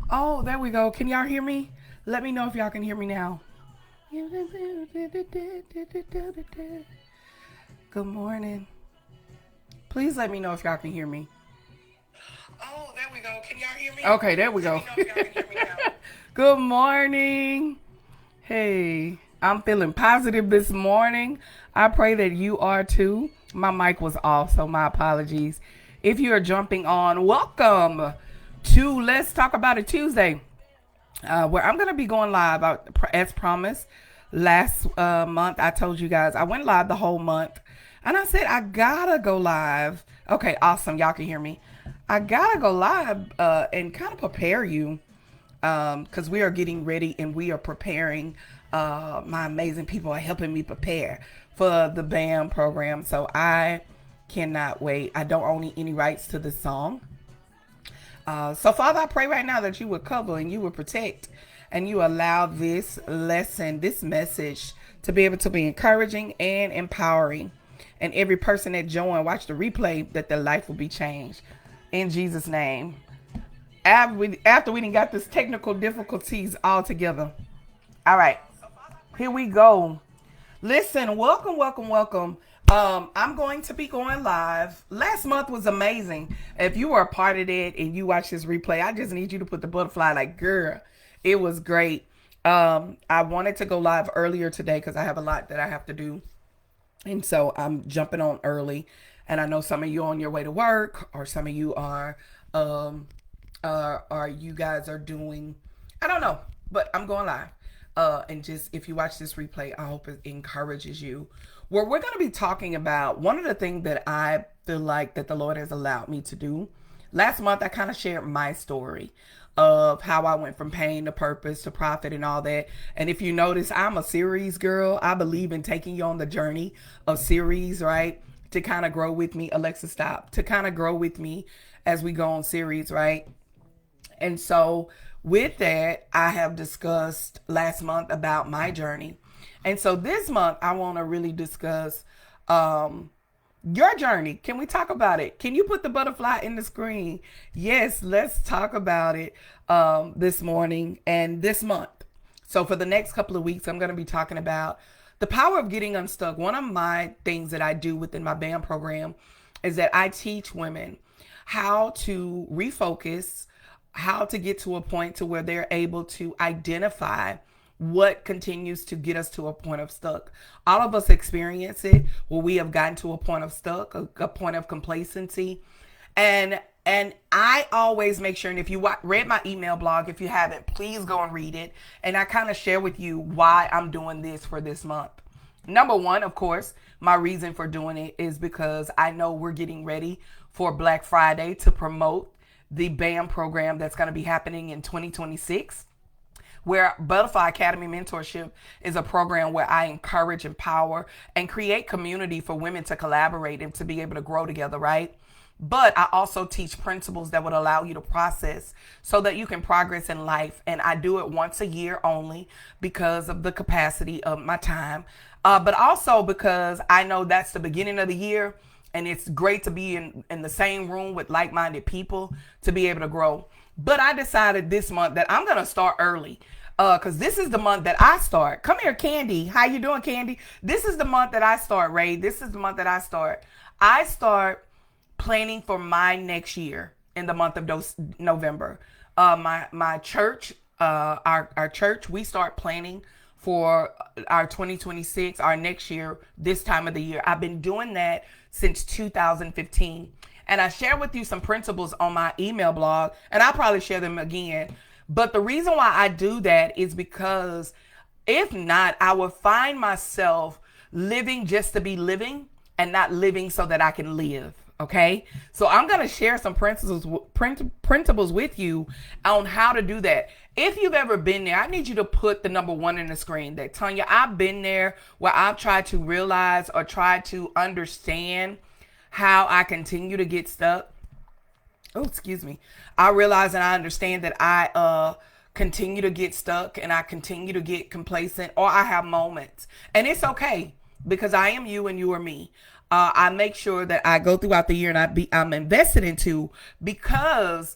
Oh, there we go. Can y'all hear me? Let me know if y'all can hear me now. Good morning. Please let me know if y'all can hear me. Oh, there we go. Can y'all hear me? Okay, there we go. Let me know if y'all can hear me now. Good morning. Hey, I'm feeling positive this morning. I pray that you are too. My mic was off, so my apologies. If you are jumping on, welcome to Let's Talk About It Tuesday, where I'm going to be going live as promised. Last month, I told you guys I went live the whole month, and I said I gotta go live. Okay, awesome. Y'all can hear me. I gotta go live and kind of prepare you because we are getting ready and we are preparing. My amazing people are helping me prepare for the BAM program. So I cannot wait. I don't own any rights to this song. So Father, I pray right now that you would cover and you would protect and you allow this lesson, this message to be able to be encouraging and empowering. And every person that joined, watch the replay, that their life will be changed. In Jesus' name. After we done got this technical difficulties all together. All right, here we go. Listen, welcome. I'm going to be going live. Last month was amazing. If you were a part of it and you watch this replay, I just need you to put the butterfly like, girl, it was great. I wanted to go live earlier today because I have a lot that I have to do. And so I'm jumping on early. And I know some of you are on your way to work, or some of you are you guys are doing, I don't know, but I'm going live. And just, if you watch this replay, I hope it encourages you. Where we're going to be talking about one of the things that I feel like that the Lord has allowed me to do. Last month, I kind of shared my story of how I went from pain to purpose to profit and all that. And if you notice, I'm a series girl. I believe in taking you on the journey of series, right? To kind of grow with me. Alexa, stop. To kind of grow with me as we go on series, right? And so with that, I have discussed last month about my journey. And so this month, I want to really discuss your journey. Can we talk about it? Can you put the butterfly in the screen? Yes, let's talk about it this morning and this month. So for the next couple of weeks, I'm going to be talking about the power of getting unstuck. One of my things that I do within my BAM program is that I teach women how to refocus, how to get to a point to where they're able to identify what continues to get us to a point of stuck. All of us experience it where we have gotten to a point of stuck, a point of complacency. And I always make sure, and if you read my email blog, if you haven't, please go and read it. And I kind of share with you why I'm doing this for this month. Number one, of course, my reason for doing it is because I know we're getting ready for Black Friday to promote the BAM program that's going to be happening in 2026. Where Butterfly Academy Mentorship is a program where I encourage, empower, and create community for women to collaborate and to be able to grow together, right? But I also teach principles that would allow you to process so that you can progress in life. And I do it once a year only because of the capacity of my time. But also because I know that's the beginning of the year. And it's great to be in the same room with like-minded people to be able to grow. But I decided this month that I'm going to start early because this is the month that I start. Come here, Candy. How you doing, Candy? This is the month that I start, Ray. This is the month that I start. I start planning for my next year in the month of November. My church, our church, we start planning for our 2026, our next year, this time of the year. I've been doing that since 2015. And I share with you some principles on my email blog, and I'll probably share them again. But the reason why I do that is because if not, I will find myself living just to be living and not living so that I can live. Okay. So I'm going to share some principles with you on how to do that. If you've ever been there, I need you to put the number 1 in the screen that Tonya, I've been there where I've tried to realize or try to understand how I continue to get stuck. Oh, excuse me. I realize and I understand that I continue to get stuck and I continue to get complacent, or I have moments. And it's okay because I am you and you are me. I make sure that I go throughout the year and I'm invested into because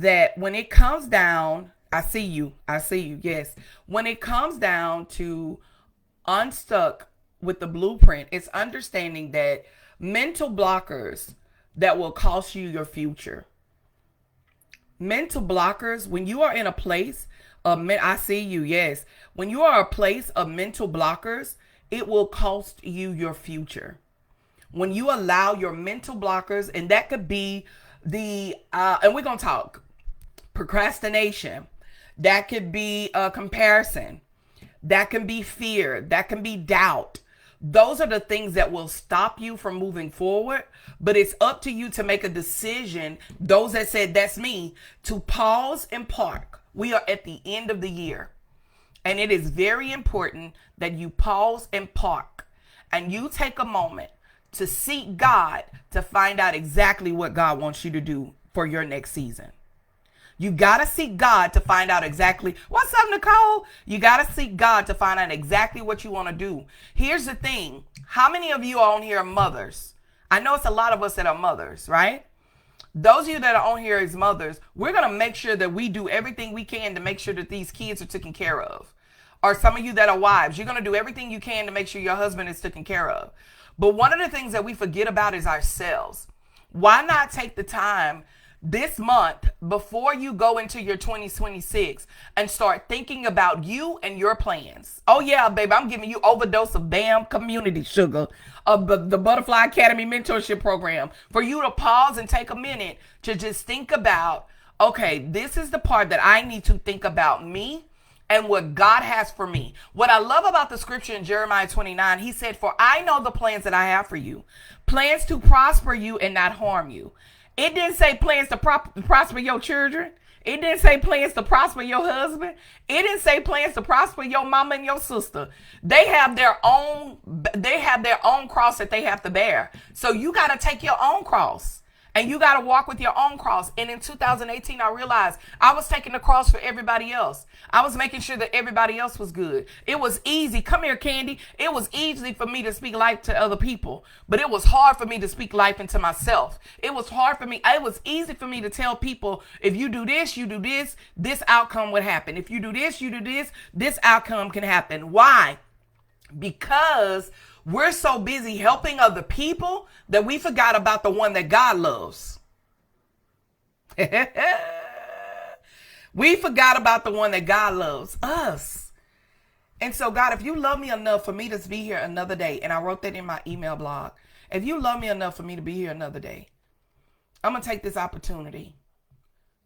that when it comes down, I see you, yes. When it comes down to unstuck with the blueprint, it's understanding that mental blockers that will cost you your future. Mental blockers, when you are in a place of, I see you, yes. When you are a place of mental blockers, it will cost you your future. When you allow your mental blockers, and that could be and we're going to talk procrastination, that could be comparison, that can be fear, that can be doubt. Those are the things that will stop you from moving forward. But it's up to you to make a decision. Those that said, that's me, to pause and park. We are at the end of the year. And it is very important that you pause and park. And you take a moment to seek God to find out exactly what God wants you to do for your next season. You got to seek God to find out exactly. What's up, Nicole? You got to seek God to find out exactly what you want to do. Here's the thing. How many of you on here are mothers? I know it's a lot of us that are mothers, right? Those of you that are on here as mothers, we're going to make sure that we do everything we can to make sure that these kids are taken care of. Or some of you that are wives, you're going to do everything you can to make sure your husband is taken care of. But one of the things that we forget about is ourselves. Why not take the time this month before you go into your 2026 and start thinking about you and your plans? Oh yeah, baby, I'm giving you overdose of BAM community sugar of the Butterfly Academy mentorship program for you to pause and take a minute to just think about, okay, this is the part that I need to think about me and what God has for me. What I love about the scripture in Jeremiah 29, he said, for I know the plans that I have for you, plans to prosper you and not harm you. It didn't say plans to prosper your children. It didn't say plans to prosper your husband. It didn't say plans to prosper your mama and your sister. They have their own cross that they have to bear. So you got to take your own cross. And you got to walk with your own cross. And in 2018, I realized I was taking the cross for everybody else. I was making sure that everybody else was good. It was easy. Come here, Candy. It was easy for me to speak life to other people. But it was hard for me to speak life into myself. It was hard for me. It was easy for me to tell people, if you do this, this outcome would happen. If you do this outcome can happen. Why? Because we're so busy helping other people that we forgot about the one that God loves. We forgot about the one that God loves, us. And so, God, if you love me enough for me to be here another day, and I wrote that in my email blog, if you love me enough for me to be here another day, I'm going to take this opportunity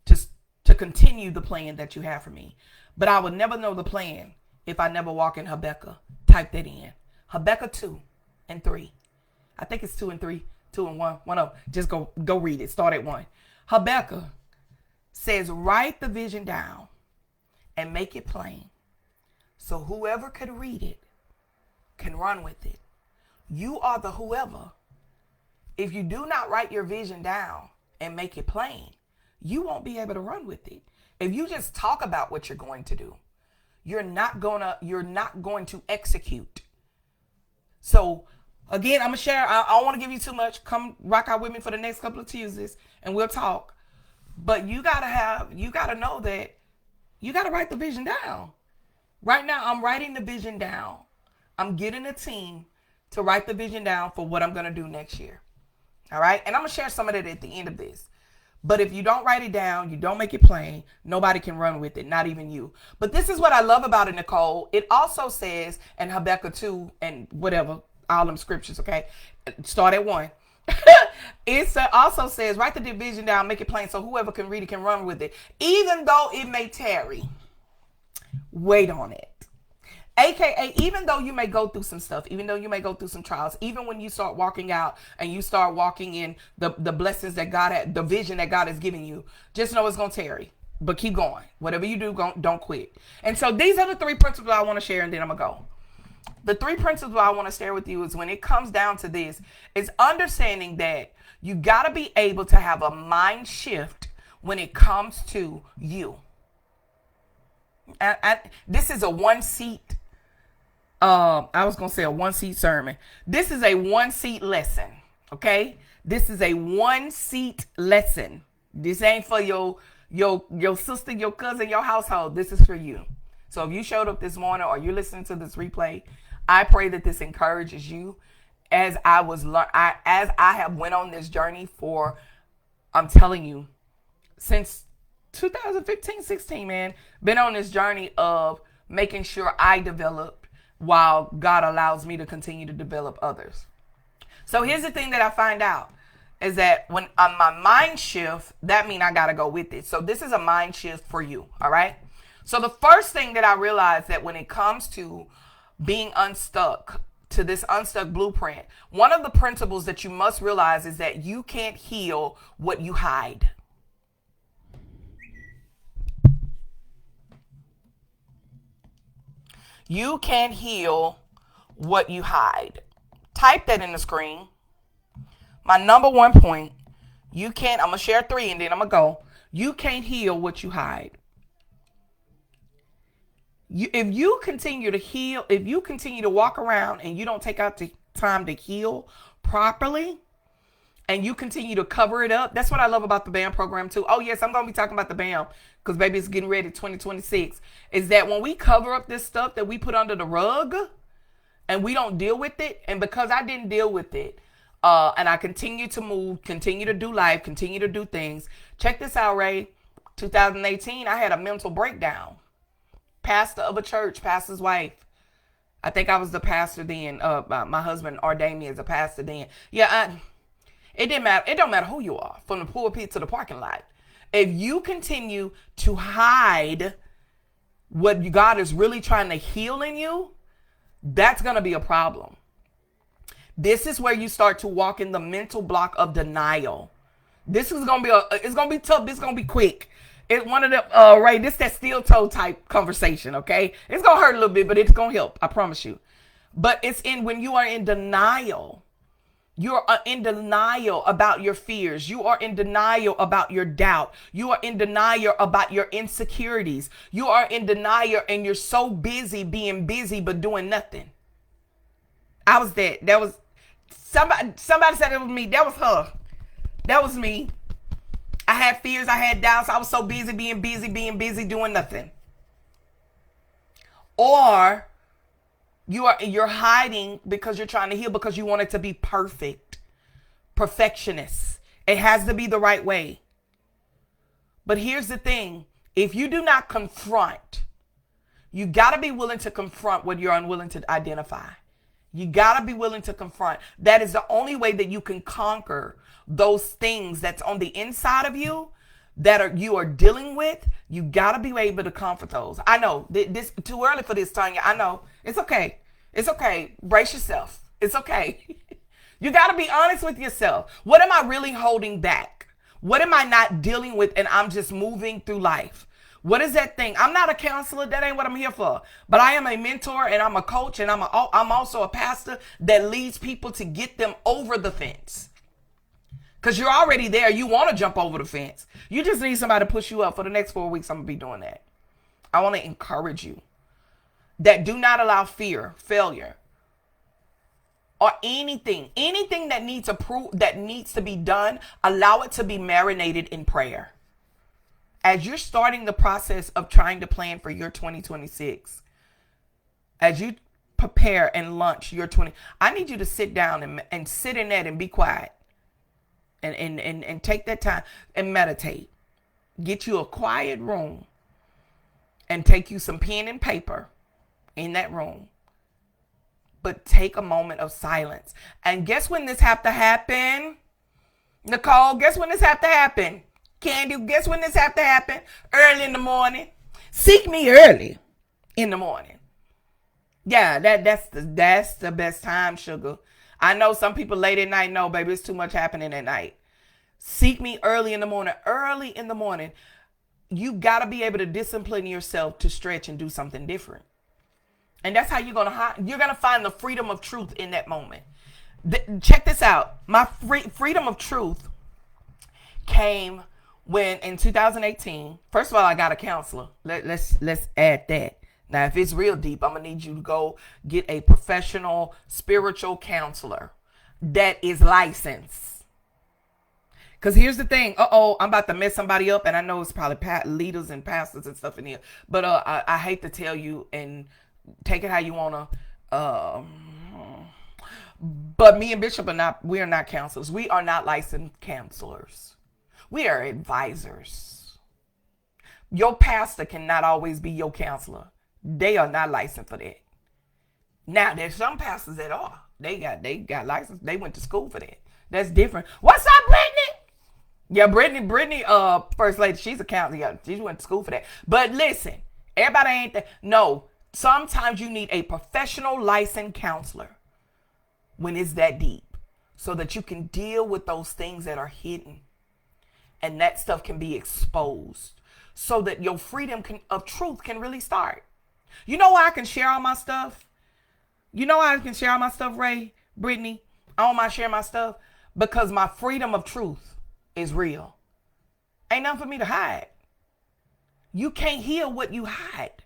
to continue the plan that you have for me. But I would never know the plan if I never walk in Habakkuk. Type that in. Habakkuk 2 and 3. I think it's 2 and 3, 2 and 1. One of just go read it. Start at 1. Habakkuk says, write the vision down and make it plain, so whoever could read it can run with it. You are the whoever. If you do not write your vision down and make it plain, you won't be able to run with it. If you just talk about what you're going to do, you're not going to execute. So again, I'm gonna share. I don't want to give you too much. Come rock out with me for the next couple of Tuesdays, and we'll talk. But you gotta know that you gotta write the vision down. Right now, I'm writing the vision down. I'm getting a team to write the vision down for what I'm gonna do next year. All right, and I'm gonna share some of that at the end of this. But if you don't write it down, you don't make it plain, nobody can run with it, not even you. But this is what I love about it, Nicole. It also says in Habakkuk 2 and whatever, all them scriptures, okay? Start at 1. It also says, write the division down, make it plain, so whoever can read it can run with it. Even though it may tarry, wait on it. AKA, even though you may go through some stuff, even though you may go through some trials, even when you start walking out and you start walking in the blessings that God had, the vision that God has given you, just know it's going to tarry, but keep going. Whatever you do, don't quit. And so these are the 3 principles I want to share, and then I'm going to go. The 3 principles I want to share with you is when it comes down to this, is understanding that you got to be able to have a mind shift when it comes to you. This is a one-seat I was going to say a 1-seat sermon. This is a 1-seat lesson. Okay. This is a 1-seat lesson. This ain't for your your sister, your cousin, your household, this is for you. So if you showed up this morning or you're listening to this replay, I pray that this encourages you as as I have went on this journey for, I'm telling you, since 2015, 16, man, been on this journey of making sure I develop while God allows me to continue to develop others. So here's the thing that I find out is that when my mind shift, that means I got to go with it. So this is a mind shift for you. All right. So the first thing that I realized that when it comes to being unstuck, to this unstuck blueprint, one of the principles that you must realize is that you can't heal what you hide. You can't heal what you hide. Type that in the screen. My number one point, I'm going to share 3 and then I'm going to go. You can't heal what you hide. If you continue to heal, if you continue to walk around and you don't take out the time to heal properly and you continue to cover it up, that's what I love about the BAM program too. Oh yes, I'm going to be talking about the BAM because baby, it's getting ready 2026. Is that when we cover up this stuff that we put under the rug and we don't deal with it, and because I didn't deal with it, and I continue to move, continue to do life, continue to do things. Check this out, Ray. 2018, I had a mental breakdown. Pastor of a church, pastor's wife. I think I was the pastor then. My husband ordained me as a pastor then. Yeah, it didn't matter. It don't matter who you are, from the pulpit to the parking lot. If you continue to hide what God is really trying to heal in you, that's going to be a problem. This is where you start to walk in the mental block of denial. This is going to be it's going to be tough. This is going to be quick. It's one of them, right? This that steel toe type conversation, okay? It's going to hurt a little bit, but it's going to help. I promise you. But it's when you are in denial. You're in denial about your fears. You are in denial about your doubt. You are in denial about your insecurities. You are in denial and you're so busy being busy but doing nothing. I was that. That was somebody said it was me. That was her. That was me. I had fears. I had doubts. I was so busy being busy, doing nothing. Or you're hiding because you're trying to heal because you want it to be perfect. Perfectionist. It has to be the right way. But here's the thing. If you do not confront, you got to be willing to confront what you're unwilling to identify. You got to be willing to confront. That is the only way that you can conquer those things that's on the inside of you that you are dealing with. You got to be able to comfort those. I know this too early for this, Tonya. I know. It's okay. It's okay. Brace yourself. It's okay. You got to be honest with yourself. What am I really holding back? What am I not dealing with and I'm just moving through life? What is that thing? I'm not a counselor. That ain't what I'm here for. But I am a mentor and I'm a coach and I'm also a pastor that leads people to get them over the fence. Because you're already there. You want to jump over the fence. You just need somebody to push you up. For the next 4 weeks, I'm going to be doing that. I want to encourage you that do not allow fear, failure, or anything that needs to be done, allow it to be marinated in prayer. As you're starting the process of trying to plan for your 2026, as you prepare and launch your I need you to sit down and sit in that and be quiet and take that time and meditate. Get you a quiet room and take you some pen and paper in that room. But take a moment of silence. And guess when this have to happen? Nicole, guess when this have to happen? Candy, guess when this have to happen? Early in the morning. Seek me early in the morning. Yeah, that's the best time, sugar. I know some people late at night. No, baby, it's too much happening at night. Seek me early in the morning. Early in the morning. You got to be able to discipline yourself to stretch and do something different. And that's how you're going to find the freedom of truth in that moment. Check this out. My freedom of truth came when in 2018, first of all, I got a counselor. Let's add that. Now, if it's real deep, I'm going to need you to go get a professional spiritual counselor that is licensed. Because here's the thing. I'm about to mess somebody up. And I know it's probably leaders and pastors and stuff in here. But I hate to tell you, and take it how you want to. But me and Bishop we are not counselors. We are not licensed counselors. We are advisors. Your pastor cannot always be your counselor. They are not licensed for that. Now, there's some pastors that are. They got license. They went to school for that. That's different. What's up, Brittany? Yeah, Brittany, First Lady, she's a counselor. Yeah, she went to school for that. But listen, everybody ain't that. No, sometimes you need a professional licensed counselor when it's that deep, so that you can deal with those things that are hidden, and that stuff can be exposed, so that your freedom of truth can really start. You know why I can share all my stuff? You know why I can share all my stuff, Ray, Brittany? I don't mind sharing my stuff because my freedom of truth is real. Ain't nothing for me to hide. You can't heal what you hide.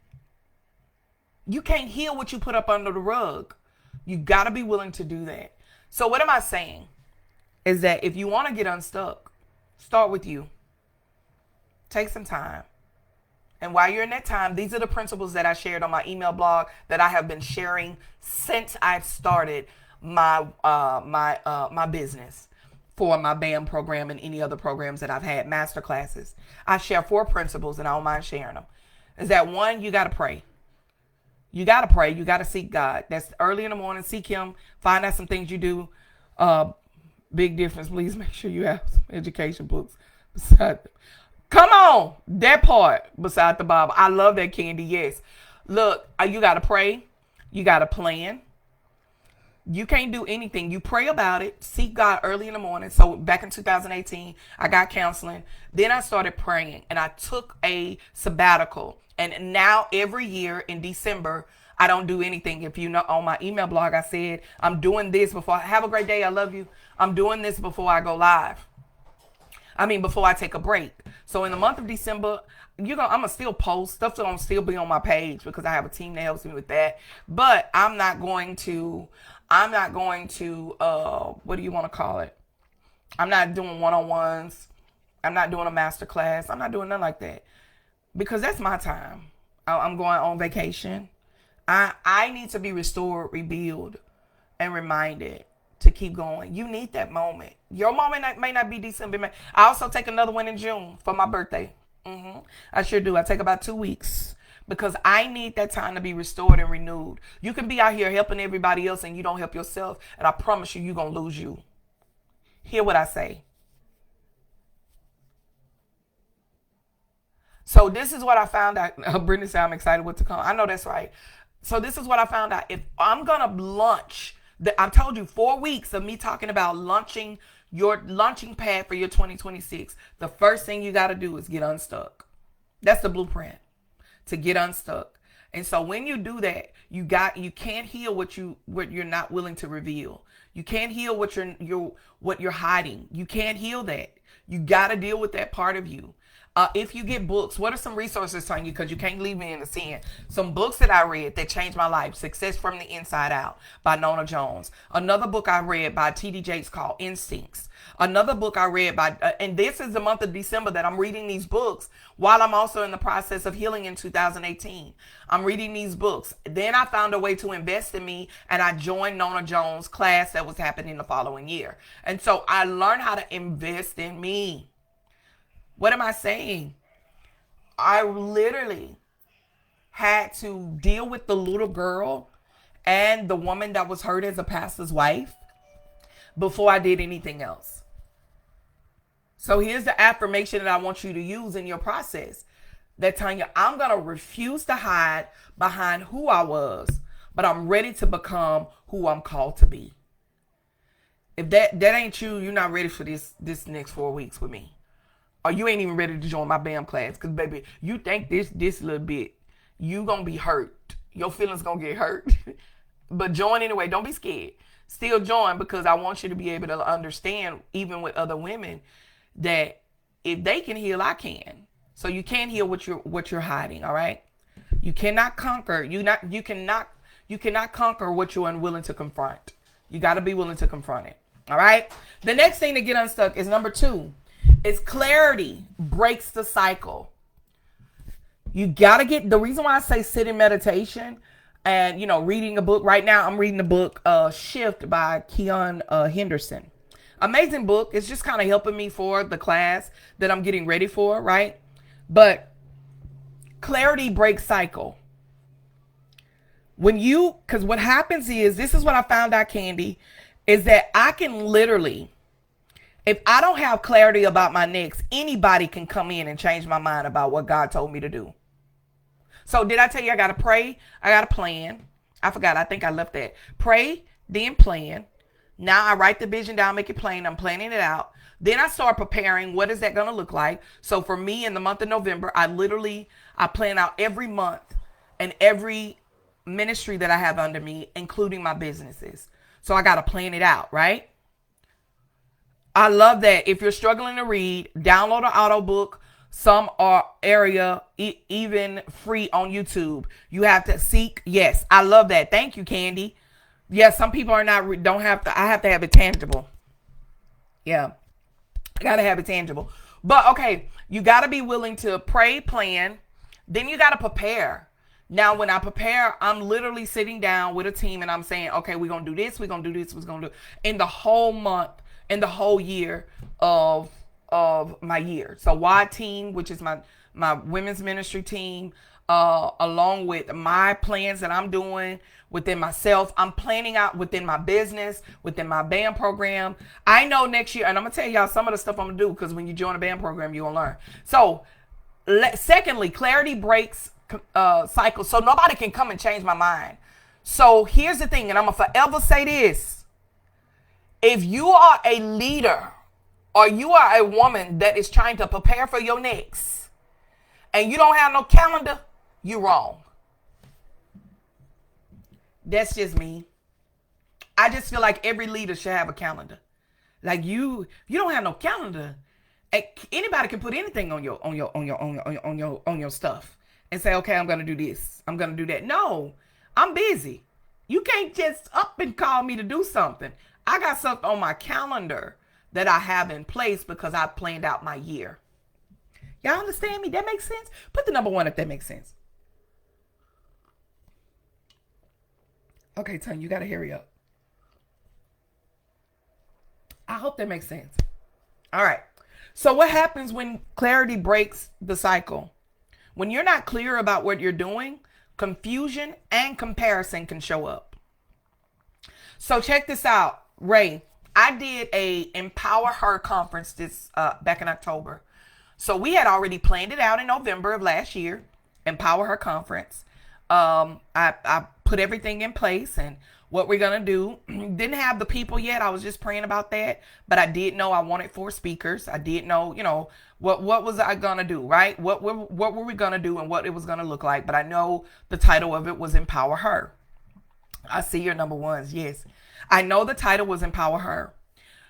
You can't heal what you put up under the rug. You got to be willing to do that. So what am I saying? Is that if you want to get unstuck, start with you. Take some time. And while you're in that time, these are the principles that I shared on my email blog that I have been sharing since I've started my my business for my BAM program and any other programs that I've had, master classes. I share 4 principles and I don't mind sharing them. Is that 1, you got to pray. You got to pray. You got to seek God. That's early in the morning. Seek him. Find out some things you do. Big difference. Please make sure you have some education books beside them. Come on. That part beside the Bible. I love that, Candy. Yes. Look, you got to pray. You got to plan. You can't do anything. You pray about it. Seek God early in the morning. So back in 2018, I got counseling. Then I started praying and I took a sabbatical. And now every year in December, I don't do anything. If you know, on my email blog, I said, I'm doing this before. Have a great day. I love you. I'm doing this before I go live. Before I take a break. So in the month of December, I'm going to still post. Stuff's going to still be on my page because I have a team that helps me with that. But I'm not going to, what do you want to call it? I'm not doing one-on-ones. I'm not doing a master class. I'm not doing nothing like that. Because that's my time. I'm going on vacation. I need to be restored, rebuild, and reminded to keep going. You need that moment. Your moment may not be December. I also take another one in June for my birthday. I sure do. I take about 2 weeks because I need that time to be restored and renewed. You can be out here helping everybody else and you don't help yourself. And I promise you, you're going to lose you. Hear what I say. So this is what I found out. Brittany said I'm excited what to come. I know that's right. So this is what I found out. If I'm going to launch, I've told you 4 weeks of me talking about launching your launching pad for your 2026. The first thing you got to do is get unstuck. That's the blueprint to get unstuck. And so when you do that, you can't heal what you're not willing to reveal. You can't heal what you're hiding. You can't heal that. You got to deal with that part of you. If you get books, what are some resources, Tonya? Because you can't leave me in the sin. Some books that I read that changed my life. Success from the Inside Out by Nona Jones. Another book I read by T.D. Jakes called Instincts. Another book I read by, and this is the month of December that I'm reading these books while I'm also in the process of healing in 2018. I'm reading these books. Then I found a way to invest in me and I joined Nona Jones' class that was happening the following year. And so I learned how to invest in me. What am I saying? I literally had to deal with the little girl and the woman that was hurt as a pastor's wife before I did anything else. So here's the affirmation that I want you to use in your process. That Tonya, I'm going to refuse to hide behind who I was, but I'm ready to become who I'm called to be. If that ain't you, you're not ready for this next 4 weeks with me. Or you ain't even ready to join my BAM class. Because, baby, you think this little bit, you going to be hurt. Your feelings going to get hurt. But join anyway. Don't be scared. Still join because I want you to be able to understand, even with other women, that if they can heal, I can. So you can't heal what you're hiding, all right? You cannot conquer. You cannot conquer what you're unwilling to confront. You got to be willing to confront it, all right? The next thing to get unstuck is number 2. is clarity breaks the cycle. You got to get, the reason why I say sit in meditation and, reading a book. Right now, I'm reading the book Shift by Henderson. Amazing book. It's just kind of helping me for the class that I'm getting ready for, right? But clarity breaks cycle. Because what happens is, this is what I found out, Candy, is that I can literally, if I don't have clarity about my next, anybody can come in and change my mind about what God told me to do. So did I tell you I got to pray? I got to plan. I forgot. I think I left that. Pray, then plan. Now I write the vision down, make it plain. I'm planning it out. Then I start preparing. What is that going to look like? So for me in the month of November, I plan out every month and every ministry that I have under me, including my businesses. So I got to plan it out, right? I love that. If you're struggling to read, download an auto book. Some are even free on YouTube. You have to seek. Yes, I love that. Thank you, Candy. Yes, some people I have to have it tangible. Yeah, I got to have it tangible. But okay, you got to be willing to pray, plan. Then you got to prepare. Now, when I prepare, I'm literally sitting down with a team and I'm saying, okay, we're going to do this. We're going to do this. We're going to do in the whole month, in the whole year of my year. So Y team, which is my women's ministry team, along with my plans that I'm doing within myself, I'm planning out within my business, within my band program. I know next year, and I'm gonna tell y'all some of the stuff I'm gonna do, because when you join a band program, you're gonna learn. So secondly, clarity breaks cycles, so nobody can come and change my mind. So here's the thing, and I'm gonna forever say this: if you are a leader or you are a woman that is trying to prepare for your next and you don't have no calendar, you're wrong. That's just me. I just feel like every leader should have a calendar. Like you don't have no calendar. Anybody can put anything on your stuff and say, okay, I'm gonna do this, I'm gonna do that. No, I'm busy. You can't just up and call me to do something. I got stuff on my calendar that I have in place because I planned out my year. Y'all understand me? That makes sense? Put the number 1 if that makes sense. Okay, Tonya, you got to hurry up. I hope that makes sense. All right. So what happens when clarity breaks the cycle? When you're not clear about what you're doing, confusion and comparison can show up. So check this out, Ray. I did a Empower Her conference back in October. So we had already planned it out in November of last year, Empower Her conference. I put everything in place and what we're going to do. Didn't have the people yet. I was just praying about that. But I did know I wanted 4 speakers. I did know, what was I going to do, right? What were we going to do and what it was going to look like. But I know the title of it was Empower Her. I see your number ones. Yes. I know the title was Empower Her.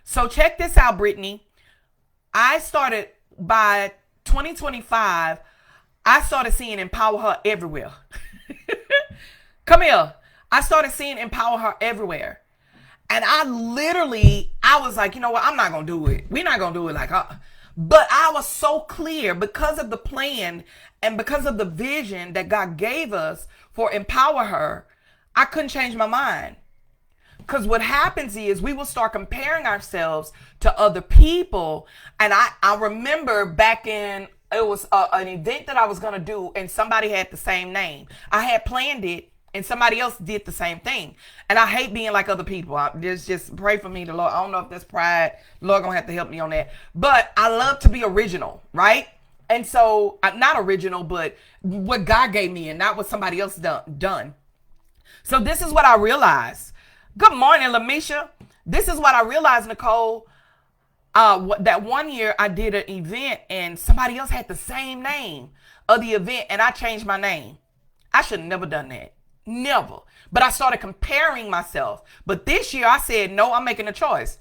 So check this out, Brittany. I started by 2025, I started seeing Empower Her everywhere. Come here. I started seeing Empower Her everywhere. And I was like, you know what? I'm not going to do it. We're not going to do it like her. But I was so clear because of the plan and because of the vision that God gave us for Empower Her, I couldn't change my mind. Because what happens is we will start comparing ourselves to other people. And I remember back in, it was an event that I was going to do and somebody had the same name. I had planned it and somebody else did the same thing. And I hate being like other people. Just pray for me, the Lord. I don't know if that's pride. The Lord going to have to help me on that. But I love to be original, right? And so, not original, but what God gave me and not what somebody else done. So this is what I realized. Good morning, Lamisha. This is what I realized, Nicole. That one year I did an event and somebody else had the same name of the event and I changed my name. I should have never done that. Never. But I started comparing myself. But this year I said, no, I'm making a choice.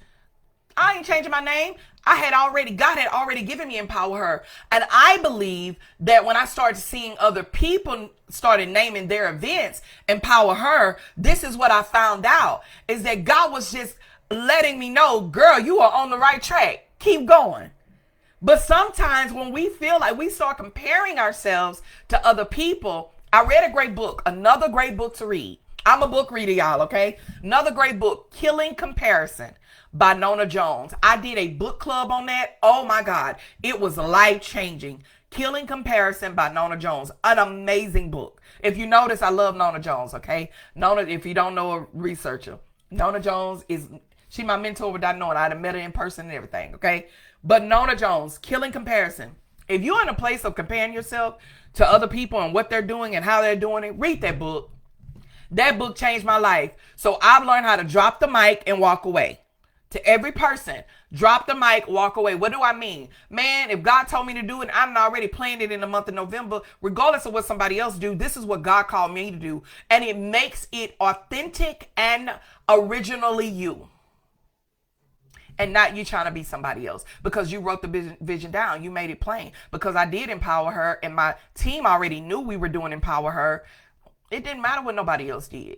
I ain't changing my name. God had already given me Empower Her. And I believe that when I started seeing other people started naming their events Empower Her, this is what I found out, is that God was just letting me know, girl, you are on the right track. Keep going. But sometimes when we feel like we start comparing ourselves to other people, I read a great book, another great book to read. I'm a book reader, y'all, okay? Another great book, Killing Comparison by Nona Jones. I did a book club on that. Oh my God. It was life-changing. Killing Comparison by Nona Jones. An amazing book. If you notice, I love Nona Jones, okay? Nona, if you don't know a researcher, Nona Jones she my mentor without knowing. I'd have met her in person and everything, okay? But Nona Jones, Killing Comparison. If you're in a place of comparing yourself to other people and what they're doing and how they're doing it, read that book. That book changed my life. So I've learned how to drop the mic and walk away. To every person, drop the mic, walk away. What do I mean? Man, if God told me to do it, I'm already playing it in the month of November. Regardless of what somebody else do, this is what God called me to do. And it makes it authentic and originally you. And not you trying to be somebody else. Because you wrote the vision down. You made it plain. Because I did empower her. And my team already knew we were doing Empower Her. It didn't matter what nobody else did.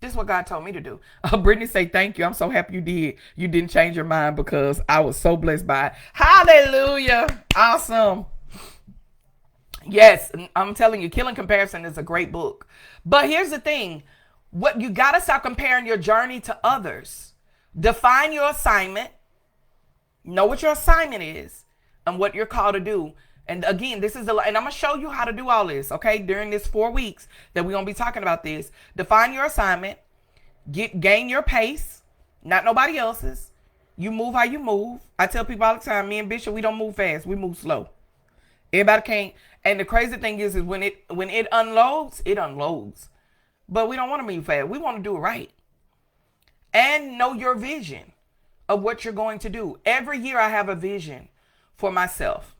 This is what God told me to do. Brittany say, thank you. I'm so happy you did. You didn't change your mind because I was so blessed by it. Hallelujah. Awesome. Yes, I'm telling you, Killing Comparison is a great book. But here's the thing. What you got to stop comparing your journey to others. Define your assignment. Know what your assignment is and what you're called to do. And again, and I'm going to show you how to do all this, okay? During this 4 weeks that we're going to be talking about this. Define your assignment. Gain your pace. Not nobody else's. You move how you move. I tell people all the time, me and Bishop, we don't move fast. We move slow. Everybody can't. And the crazy thing is when it unloads, it unloads. But we don't want to move fast. We want to do it right. And know your vision of what you're going to do. Every year I have a vision for myself.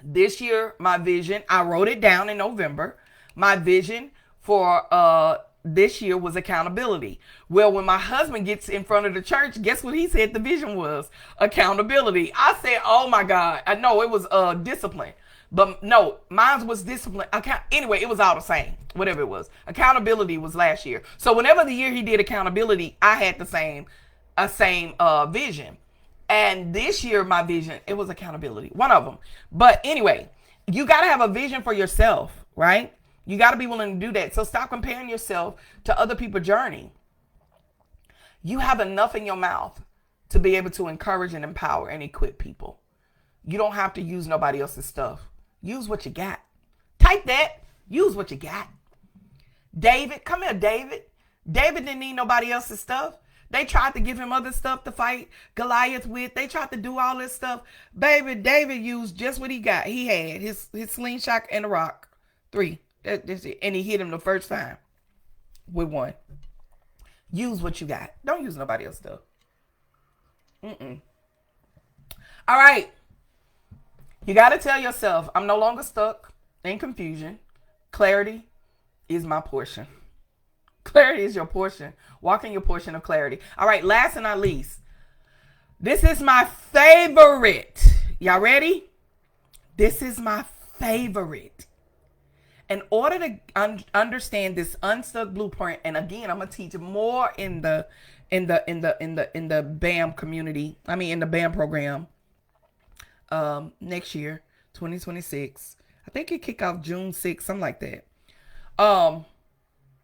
This year, my vision, I wrote it down in November. My vision for this year was accountability. Well, when my husband gets in front of the church, guess what he said the vision was? Accountability. I said, oh my God. I know it was discipline. But no, mine was discipline. Anyway, it was all the same. Whatever it was. Accountability was last year. So whenever the year he did accountability, I had the same vision. And this year, my vision, it was accountability. One of them. But anyway, you got to have a vision for yourself, right? You got to be willing to do that. So stop comparing yourself to other people's journey. You have enough in your mouth to be able to encourage and empower and equip people. You don't have to use nobody else's stuff. Use what you got. Type that. Use what you got. David, come here, David. David didn't need nobody else's stuff. They tried to give him other stuff to fight Goliath with. They tried to do all this stuff. Baby, David used just what he got. He had his slingshot and a rock. 3. That's it. And he hit him the first time with 1. Use what you got. Don't use nobody else's stuff. All right. You got to tell yourself, I'm no longer stuck in confusion. Clarity is my portion. Clarity is your portion. Walk in your portion of clarity. All right, last and not least. This is my favorite. Y'all ready? This is my favorite. In order to understand this Unstuck blueprint, and again, I'm gonna teach more in the BAM community. I mean, in the BAM program. Next year, 2026. I think it kick off June 6th, something like that.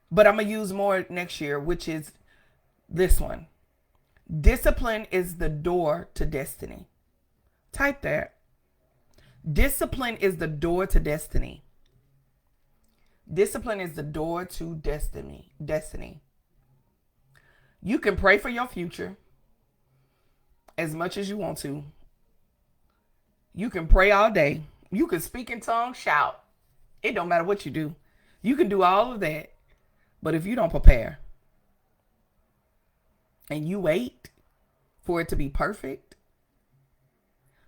But I'm going to use more next year, which is this one. Discipline is the door to destiny. Type that. Discipline is the door to destiny. Discipline is the door to destiny. You can pray for your future as much as you want to. You can pray all day. You can speak in tongues, shout. It don't matter what you do. You can do all of that. But if you don't prepare and you wait for it to be perfect,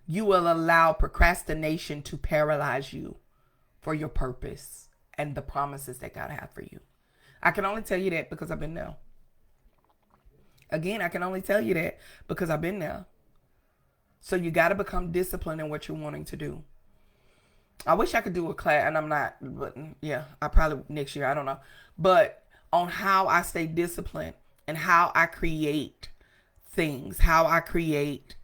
you will allow procrastination to paralyze you for your purpose and the promises that God has for you. I can only tell you that because I've been there. Again, I can only tell you that because I've been there. So you got to become disciplined in what you're wanting to do. I wish I could do a class, and I'm not, but yeah, I probably next year, I don't know. But on how I stay disciplined and how I create things, how I create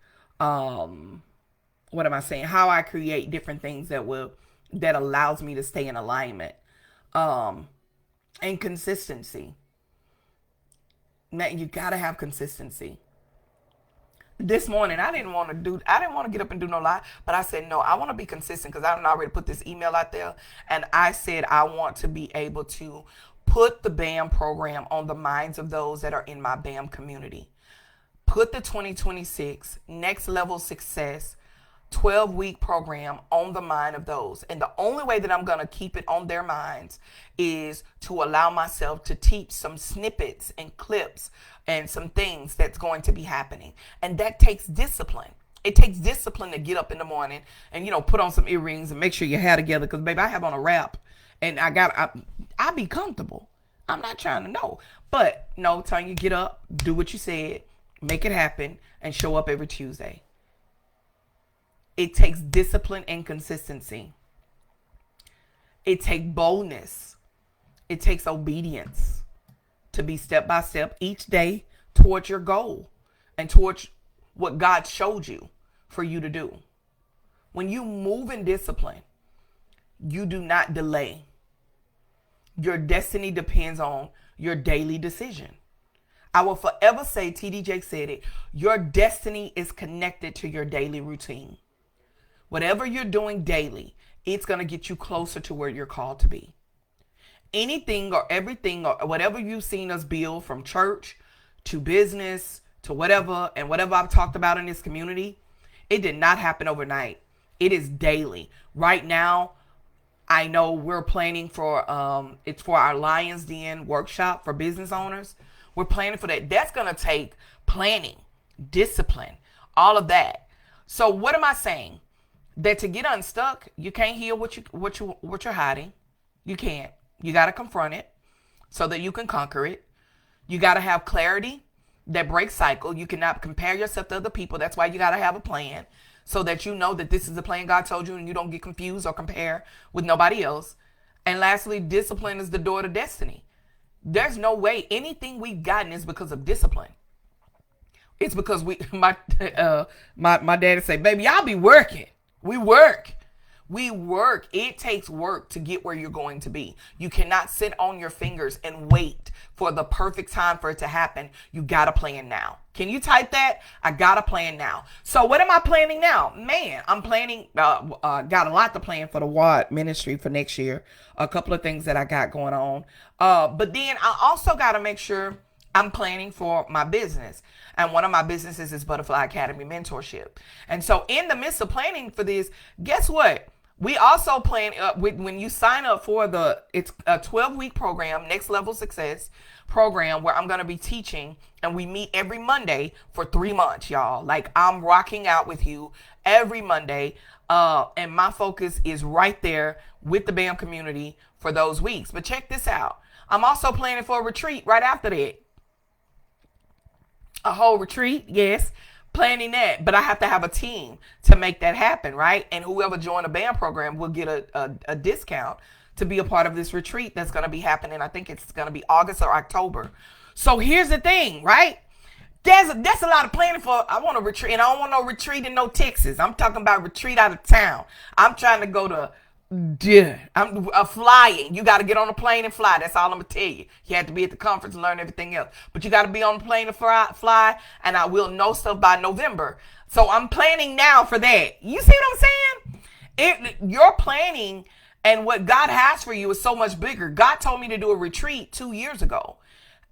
what am I saying? How I create different things that allows me to stay in alignment. Um, and consistency. Man, you gotta have consistency. This morning I didn't want to get up and do no lie, but I said no, I want to be consistent because I already put this email out there, and I said I want to be able to put the BAM program on the minds of those that are in my BAM community. Put the 2026 Next Level Success 12-week program on the mind of those. And the only way that I'm going to keep it on their minds is to allow myself to teach some snippets and clips and some things that's going to be happening. And that takes discipline. It takes discipline to get up in the morning and, put on some earrings and make sure your hair together. Because, baby, I have on a wrap and I be comfortable. I'm not trying to know. But, no, Tonya, get up, do what you said, make it happen, and show up every Tuesday. It takes discipline and consistency. It takes boldness. It takes obedience to be step by step each day towards your goal and towards what God showed you for you to do. When you move in discipline, you do not delay. Your destiny depends on your daily decision. I will forever say, TD Jakes said it, your destiny is connected to your daily routine. Whatever you're doing daily, it's going to get you closer to where you're called to be. Anything or everything or whatever you've seen us build, from church to business to whatever, and whatever I've talked about in this community, it did not happen overnight. It is daily. Right now, I know we're planning for, it's for our Lions Den workshop for business owners. We're planning for that. That's going to take planning, discipline, all of that. So what am I saying? That to get unstuck, you can't heal what you're hiding. You can't. You got to confront it so that you can conquer it. You got to have clarity that breaks cycle. You cannot compare yourself to other people. That's why you got to have a plan so that you know that this is the plan God told you and you don't get confused or compare with nobody else. And lastly, discipline is the door to destiny. There's no way anything we've gotten is because of discipline. It's because my daddy say, baby, I'll be working. We work. It takes work to get where you're going to be. You cannot sit on your fingers and wait for the perfect time for it to happen. You got to plan now. Can you type that? I got to plan now. So what am I planning now? Man, I'm planning, got a lot to plan for the WAD ministry for next year. A couple of things that I got going on. But then I also got to make sure I'm planning for my business. And one of my businesses is Butterfly Academy Mentorship. And so in the midst of planning for this, guess what? We also plan, when you sign up for it's a 12-week program, Next Level Success program, where I'm going to be teaching, and we meet every Monday for 3 months, y'all. Like, I'm rocking out with you every Monday. And my focus is right there with the BAM community for those weeks. But check this out. I'm also planning for a retreat right after that. A whole retreat, yes, planning that. But I have to have a team to make that happen, right? And whoever joined the BAM program will get a discount to be a part of this retreat that's going to be happening. I think it's going to be August or October. So here's the thing, right? That's a lot of planning for. I want to retreat, and I don't want no retreat in no Texas. I'm talking about retreat out of town. I'm trying to go to. I'm flying. You got to get on a plane and fly. That's all I'm gonna tell you. You have to be at the conference and learn everything else, but you got to be on the plane and fly. And I will know stuff by November. So I'm planning now for that. You see what I'm saying? Your planning and what God has for you is so much bigger. God told me to do a retreat 2 years ago,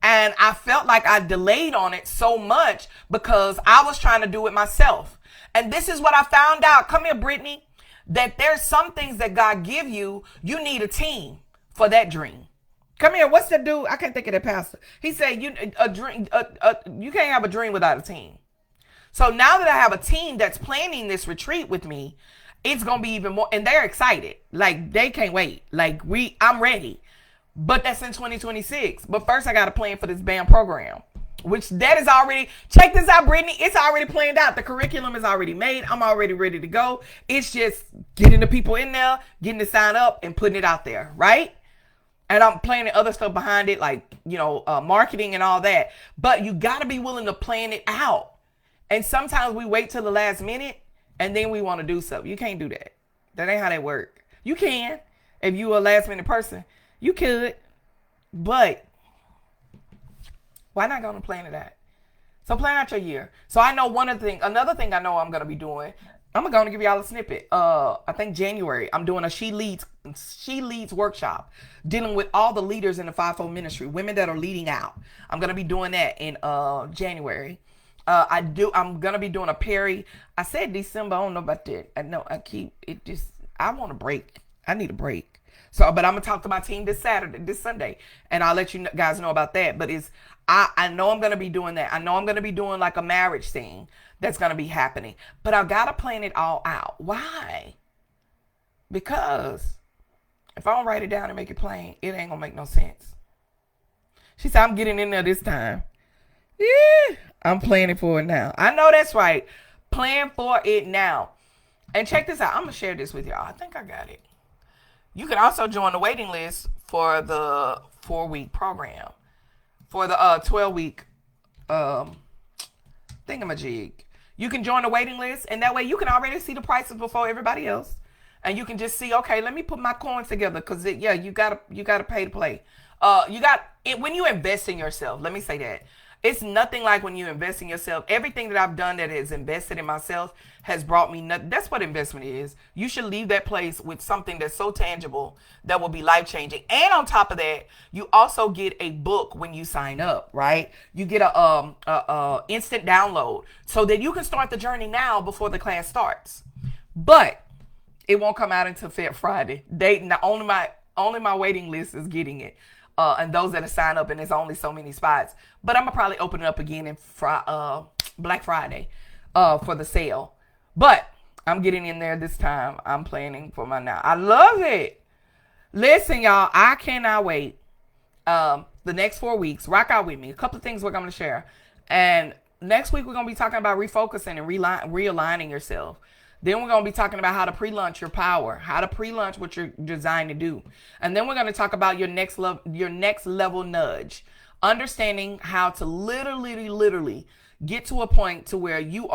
and I felt like I delayed on it so much because I was trying to do it myself. And this is what I found out. Come here, Brittany. That there's some things that God give you, you need a team for that dream. Come here, what's the dude? I can't think of that pastor. He said you can't have a dream without a team. So now that I have a team that's planning this retreat with me, it's gonna be even more, and they're excited. Like, they can't wait. Like, I'm ready. But that's in 2026. But first I gotta plan for this BAM program. Which that is already, check this out, Brittany. It's already planned out. The curriculum is already made. I'm already ready to go. It's just getting the people in there, getting to sign up and putting it out there, right? And I'm planning other stuff behind it, like, marketing and all that. But you got to be willing to plan it out. And sometimes we wait till the last minute and then we want to do something. You can't do that. That ain't how that work. You can. If you a last minute person, you could. But why not go and plan it out? So plan out your year. So I know another thing I know I'm going to be doing, I'm going to give y'all a snippet. I think January, I'm doing a She Leads workshop dealing with all the leaders in the fivefold ministry, women that are leading out. I'm going to be doing that in January. I'm going to be doing a Perry. I said December. I don't know about that. I want a break. I need a break. So, but I'm going to talk to my team this Sunday, and I'll let you guys know about that. But I know I'm going to be doing that. I know I'm going to be doing like a marriage thing that's going to be happening. But I got to plan it all out. Why? Because if I don't write it down and make it plain, it ain't going to make no sense. She said, I'm getting in there this time. Yeah, I'm planning for it now. I know that's right. Plan for it now. And check this out. I'm going to share this with y'all. I think I got it. You can also join the waiting list for the 4-week program. For the 12-week thingamajig. You can join the waiting list, and that way you can already see the prices before everybody else. And you can just see, okay, let me put my coins together, because you gotta pay to play. When you invest in yourself, let me say that. It's nothing like when you invest in yourself. Everything that I've done that has invested in myself has brought me nothing. That's what investment is. You should leave that place with something that's so tangible that will be life-changing. And on top of that, you also get a book when you sign up, right? You get a instant download so that you can start the journey now before the class starts. But it won't come out until Friday. Only my waiting list is getting it. And those that have signed up, and there's only so many spots. But I'm going to probably open it up again in Black Friday for the sale. But I'm getting in there this time. I'm planning for my now. I love it. Listen, y'all, I cannot wait. The next 4 weeks, rock out with me. A couple of things we're going to share. And next week, we're going to be talking about refocusing and realigning yourself. Then we're going to be talking about how to pre-launch your power, how to pre-launch what you're designed to do. And then we're going to talk about your next level nudge, understanding how to literally get to a point to where you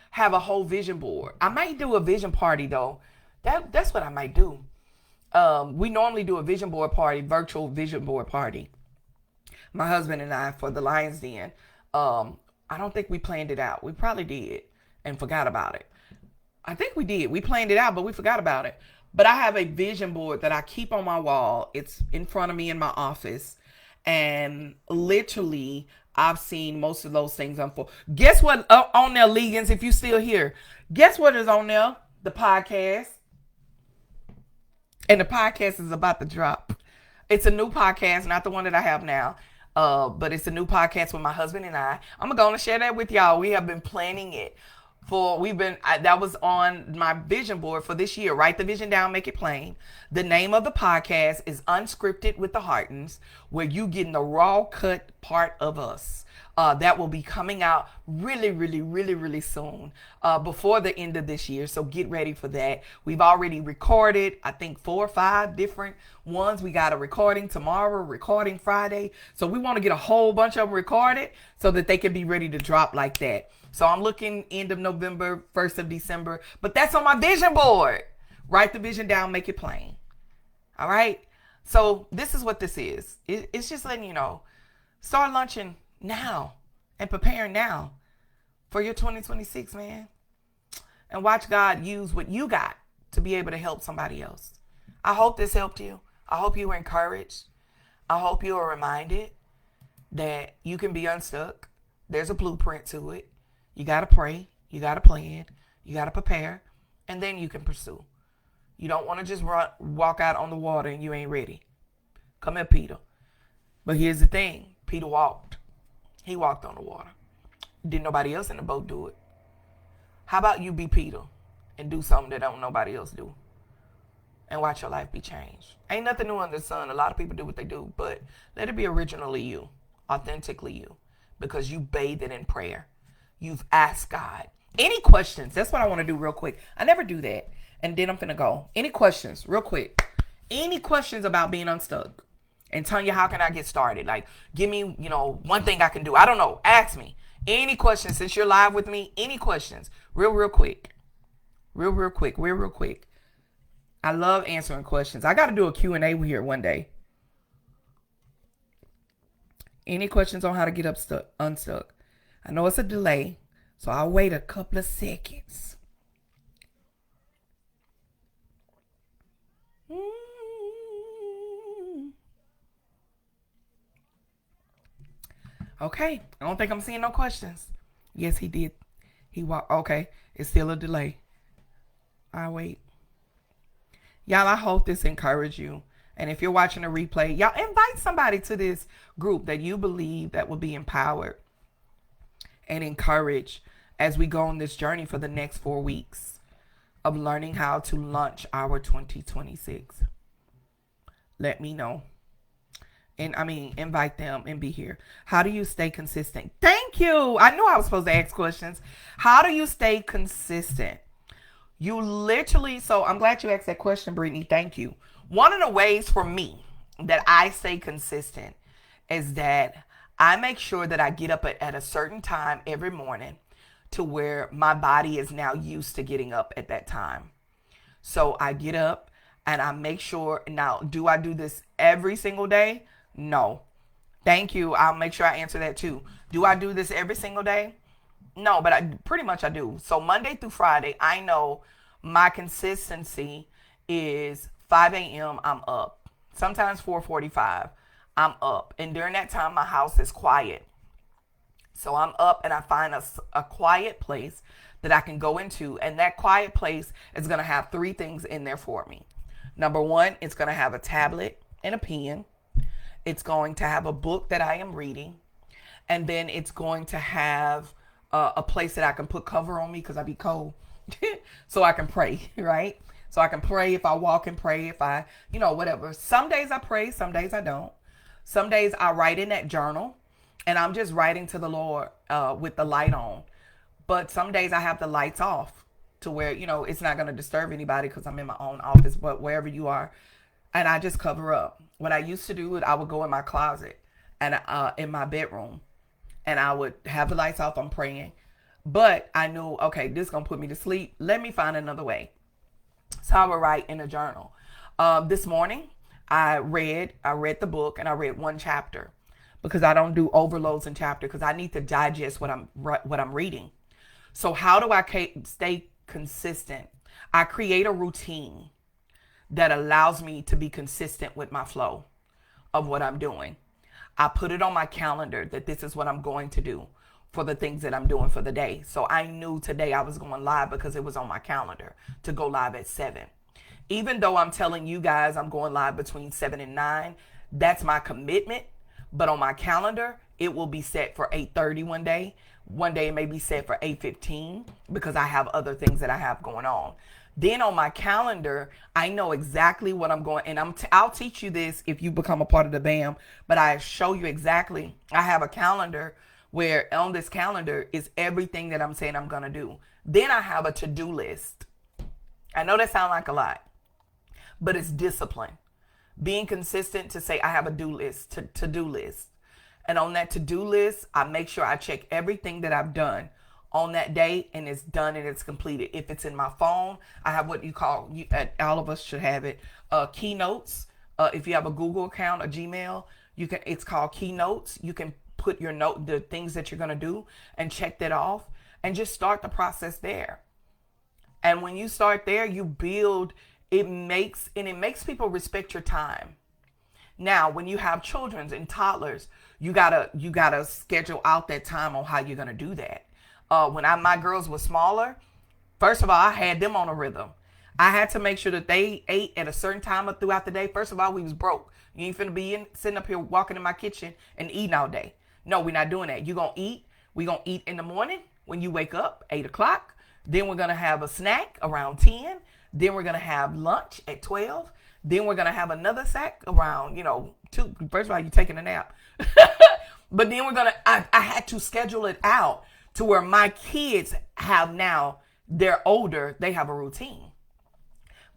have a whole vision board. I might do a vision party though. That's what I might do. We normally do a vision board party, virtual vision board party. My husband and I for the Lions Den. I don't think we planned it out. We probably did and forgot about it. I think we did. We planned it out, but we forgot about it. But I have a vision board that I keep on my wall. It's in front of me in my office. And literally, I've seen most of those things unfold. Guess what on there, Legans, if you still here? Guess what is on there? The podcast. And the podcast is about to drop. It's a new podcast, not the one that I have now. But it's a new podcast with my husband and I. I'm going to share that with y'all. We have been planning it. That was on my vision board for this year. Write the vision down, make it plain. The name of the podcast is Unscripted with the Hardens, where you getting the raw cut part of us. That will be coming out really soon, before the end of this year. So get ready for that. We've already recorded, I think 4 or 5 different ones. We got a recording tomorrow, recording Friday. So we want to get a whole bunch of them recorded so that they can be ready to drop like that. So I'm looking end of November, 1st of December, but that's on my vision board. Write the vision down, make it plain. All right. So this is what this is. It's just letting you know, start launching now and preparing now for your 2026, man. And watch God use what you got to be able to help somebody else. I hope this helped you. I hope you were encouraged. I hope you are reminded that you can be unstuck. There's a blueprint to it. You got to pray. You got to plan. You got to prepare. And then you can pursue. You don't want to just walk out on the water and you ain't ready. Come here, Peter. But here's the thing. Peter walked. He walked on the water. Didn't nobody else in the boat do it? How about you be Peter and do something that don't nobody else do? And watch your life be changed. Ain't nothing new under the sun. A lot of people do what they do. But let it be originally you. Authentically you. Because you bathe it in prayer. You've asked God. Any questions? That's what I want to do real quick. I never do that. And then I'm going to go. Any questions? Real quick. Any questions about being unstuck? And Tonya, how can I get started? Like, give me, one thing I can do. I don't know. Ask me. Any questions? Since you're live with me, any questions? Real quick. Real quick. Real quick. I love answering questions. I got to do a Q&A here one day. Any questions on how to get unstuck? I know it's a delay, so I'll wait a couple of seconds. Okay, I don't think I'm seeing no questions. Yes, he did. He walked. Okay, it's still a delay. I'll wait. Y'all, I hope this encouraged you. And if you're watching a replay, y'all invite somebody to this group that you believe that will be empowered and encouraged as we go on this journey for the next 4 weeks of learning how to launch our 2026. Let me know. And invite them and be here. How do you stay consistent? Thank you. I knew I was supposed to ask questions. How do you stay consistent? You literally, so I'm glad you asked that question, Brittany. Thank you. One of the ways for me that I stay consistent is that I make sure that I get up at a certain time every morning to where my body is now used to getting up at that time. So I get up and I make sure. Now, do I do this every single day? No. Thank you. I'll make sure I answer that too. Do I do this every single day? No, but I do. So Monday through Friday, I know my consistency is 5 a.m. I'm up. Sometimes 4:45 I'm up. And during that time, my house is quiet. So I'm up and I find a quiet place that I can go into. And that quiet place is going to have 3 things in there for me. Number 1, it's going to have a tablet and a pen. It's going to have a book that I am reading. And then it's going to have a place that I can put cover on me because I be cold. So I can pray, right? So I can pray if I walk and pray if I, whatever. Some days I pray, some days I don't. Some days I write in that journal and I'm just writing to the Lord with the light on. But some days I have the lights off to where, it's not going to disturb anybody because I'm in my own office, but wherever you are. And I just cover up. When I used to do it, I would go in my closet and in my bedroom and I would have the lights off. I'm praying. But I knew, okay, this is going to put me to sleep. Let me find another way. So I would write in a journal. This morning, I read the book and I read 1 chapter because I don't do overloads in chapter because I need to digest what I'm reading. So how do I stay consistent? I create a routine that allows me to be consistent with my flow of what I'm doing. I put it on my calendar that this is what I'm going to do for the things that I'm doing for the day. So I knew today I was going live because it was on my calendar to go live at 7. Even though I'm telling you guys I'm going live between 7 and 9, that's my commitment. But on my calendar, it will be set for 8:30 one day. One day it may be set for 8:15 because I have other things that I have going on. Then on my calendar, I know exactly what I'm going, and I'll teach you this if you become a part of the BAM, but I show you exactly. I have a calendar where on this calendar is everything that I'm saying I'm going to do. Then I have a to-do list. I know that sounds like a lot, but it's discipline. Being consistent to say I have a to-do list. And on that to-do list, I make sure I check everything that I've done on that day and it's done and it's completed. If it's in my phone, I have what you call, all of us should have it, keynotes. If you have a Google account, a Gmail, it's called keynotes. You can put the things that you're going to do and check that off and just start the process there. And when you start there, you build, it makes people respect your time. Now, when you have children and toddlers, you gotta schedule out that time on how you're going to do that. When my girls were smaller, first of all, I had them on a rhythm. I had to make sure that they ate at a certain time throughout the day. First of all, we was broke. You ain't finna be sitting up here walking in my kitchen and eating all day. No, we're not doing that. You're going to eat. We're going to eat in the morning when you wake up, 8 o'clock. Then we're going to have a snack around 10. Then we're going to have lunch at 12. Then we're going to have another snack around, 2. First of all, you're taking a nap. But then I had to schedule it out to where my kids have now, they're older, they have a routine.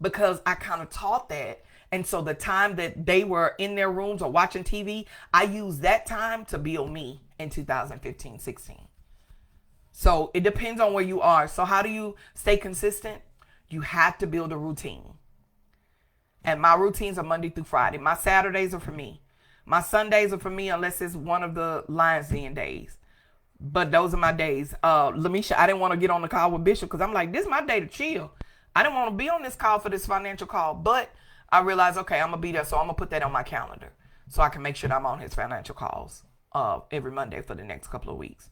Because I kind of taught that. And so the time that they were in their rooms or watching TV, I used that time to build me in 2015-16. So it depends on where you are. So how do you stay consistent? You have to build a routine. And my routines are Monday through Friday. My Saturdays are for me. My Sundays are for me unless it's one of the Lions Den days. But those are my days. Lamisha, I didn't want to get on the call with Bishop because I'm like, this is my day to chill. I didn't want to be on this call for this financial call. But I realized, okay, I'm going to be there. So I'm going to put that on my calendar so I can make sure that I'm on his financial calls every Monday for the next couple of weeks.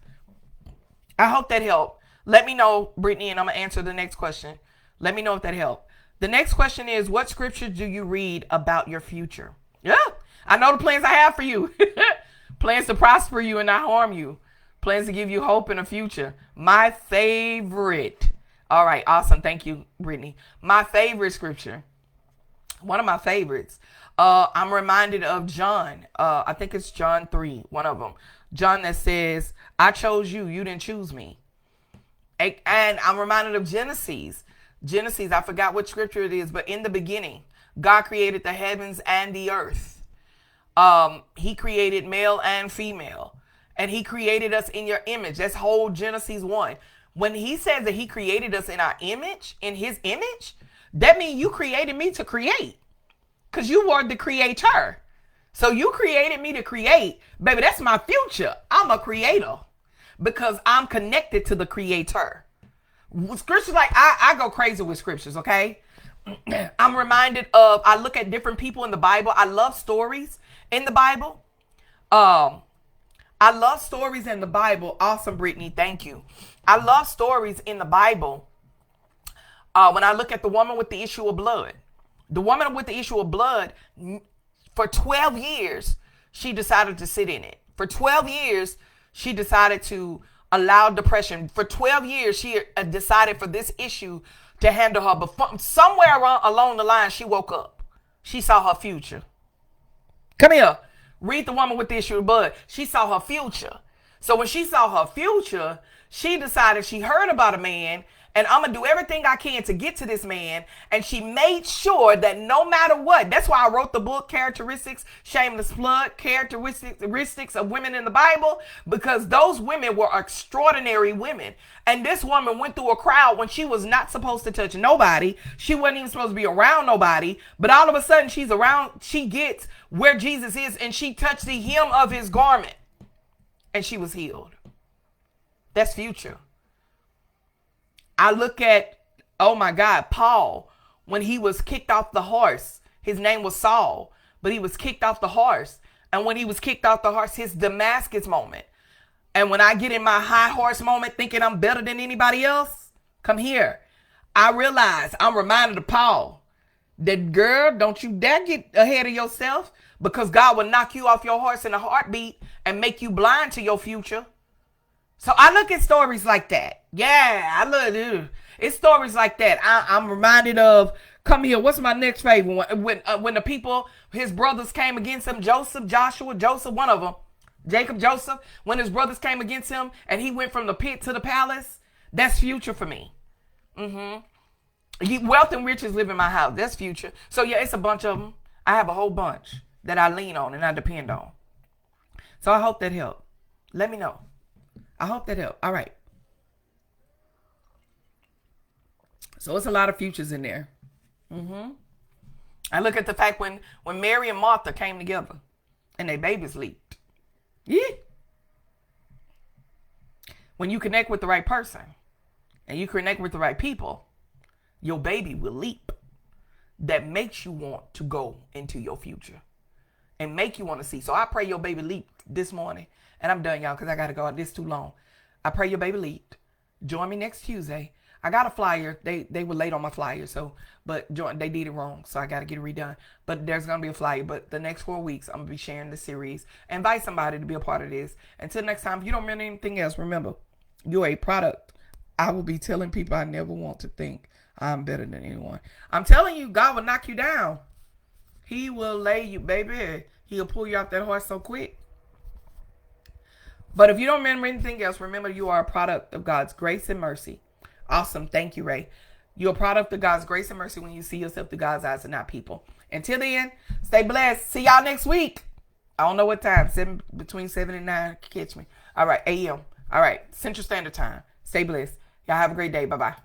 I hope that helped. Let me know, Brittany, and I'm going to answer the next question. Let me know if that helped. The next question is, what scripture do you read about your future? Yeah, I know the plans I have for you. Plans to prosper you and not harm you. Plans to give you hope in the future. My favorite. All right, awesome. Thank you, Brittany. My favorite scripture. One of my favorites. I'm reminded of John. I think it's John 3, one of them. John that says, I chose you. You didn't choose me. And I'm reminded of Genesis. Genesis, I forgot what scripture it is, but in the beginning, God created the heavens and the earth. He created male and female. And he created us in your image. That's whole Genesis 1. When he says that he created us in our image, in his image, that means you created me to create. Because you were the creator. So you created me to create. Baby, that's my future. I'm a creator. Because I'm connected to the creator. Scriptures, like, I go crazy with scriptures, okay? I'm reminded of, I look at different people in the Bible. I love stories in the Bible. I love stories in the Bible. Awesome, Brittany. Thank you. I love stories in the Bible. When I look at the woman with the issue of blood, the woman with the issue of blood, for 12 years, she decided to sit in it. For 12 years, she decided to allow depression. For 12 years, she decided for this issue to handle her. But somewhere along the line, she woke up. She saw her future. Come here. Read the woman with the issue of blood. She saw her future. So when she saw her future, she decided, she heard about a man, and I'm going to do everything I can to get to this man. And she made sure that no matter what, that's why I wrote the book, Characteristics, Shameless Plug, Characteristics of Women in the Bible, because those women were extraordinary women. And this woman went through a crowd when she was not supposed to touch nobody. She wasn't even supposed to be around nobody. But all of a sudden she's around, she gets where Jesus is, and she touched the hem of his garment, and she was healed. That's future. I look at, oh my God, Paul, when he was kicked off the horse. His name was Saul, but he was kicked off the horse. And when he was kicked off the horse, his Damascus moment. And when I get in my high horse moment thinking I'm better than anybody else, come here. I realize, I'm reminded of Paul, that girl, don't you dare get ahead of yourself, because God will knock you off your horse in a heartbeat and make you blind to your future. So I look at stories like that. Yeah, I love it. It's stories like that. I'm reminded of, come here, what's my next favorite? When the people, his brothers came against him, Joseph, one of them, Jacob, Joseph, when his brothers came against him and he went from the pit to the palace, that's future for me. Wealth and riches live in my house. That's future. So yeah, it's a bunch of them. I have a whole bunch that I lean on and I depend on. So I hope that helped. Let me know. I hope that helped. All right. So it's a lot of futures in there. I look at the fact when Mary and Martha came together and their babies leaped. Yeah. When you connect with the right person and you connect with the right people, your baby will leap. That makes you want to go into your future and make you want to see. So I pray your baby leaped this morning. And I'm done, y'all, because I got to go. This is too long. I pray your baby leaped. Join me next Tuesday. I got a flyer. They were late on my flyer, but they did it wrong, so I got to get it redone. But there's going to be a flyer. But the next 4 weeks, I'm going to be sharing the series. Invite somebody to be a part of this. Until next time, if you don't remember anything else, remember, you're a product. I will be telling people I never want to think I'm better than anyone. I'm telling you, God will knock you down. He will lay you, baby. He'll pull you off that horse so quick. But if you don't remember anything else, remember you are a product of God's grace and mercy. Awesome. Thank you, Ray. You're a product of God's grace and mercy when you see yourself through God's eyes and not people. Until then, stay blessed. See y'all next week. I don't know what time. Between 7 and 9. Catch me. All right. AM. All right. Central Standard Time. Stay blessed. Y'all have a great day. Bye-bye.